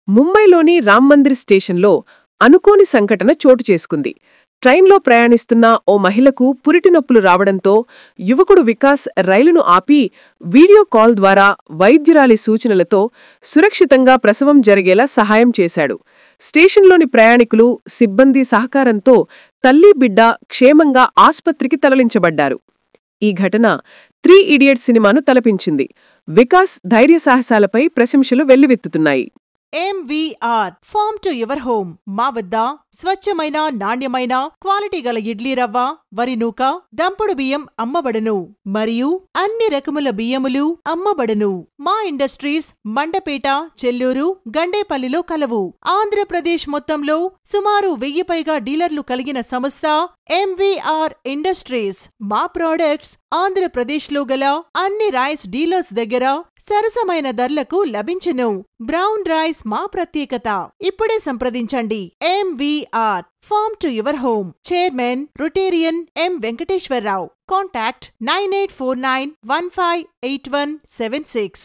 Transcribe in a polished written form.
ముంబైలోని రామ్మందిర్ స్టేషన్లో అనుకోని సంఘటన చోటు చేసుకుంది. ట్రైన్లో ప్రయాణిస్తున్న ఓ మహిళకు పురిటినొప్పులు రావడంతో యువకుడు వికాస్ రైలును ఆపి వీడియో కాల్ ద్వారా వైద్యురాలి సూచనలతో సురక్షితంగా ప్రసవం జరిగేలా సహాయం చేశాడు. స్టేషన్లోని ప్రయాణికులు, సిబ్బంది సహకారంతో తల్లి, బిడ్డ క్షేమంగా ఆస్పత్రికి తరలించబడ్డారు. ఈ ఘటన 3 ఇడియట్స్ సినిమాను తలపించింది. వికాస్ ధైర్యసాహసాలపై ప్రశంసలు వెల్లువెత్తుతున్నాయి. MVR farm to your home. మా వద్ద స్వచ్ఛమైన, నాణ్యమైన, క్వాలిటీ గల ఇడ్లీ రవ్వ, వరి నూక, దంపుడు బియ్యం అమ్మబడును మరియు అన్ని రకముల బియ్యములు అమ్మబడును. మా ఇండస్ట్రీస్ మండపేట, చెల్లూరు, గండేపల్లిలో కలవు. ఆంధ్రప్రదేశ్ మొత్తంలో సుమారు 1000 పైగా డీలర్లు కలిగిన సంస్థ MVR ఇండస్ట్రీస్. మా ప్రోడక్ట్స్ ఆంధ్రప్రదేశ్లో గల అన్ని రైస్ డీలర్స్ దగ్గర సరసమైన ధరలకు లభించును. బ్రౌన్ రైస్ మా ప్రత్యేకత. ఇప్పుడే సంప్రదించండి. MVR farm to your home. Chairman Rotarian M. Venkateswararao. Contact 9849158176.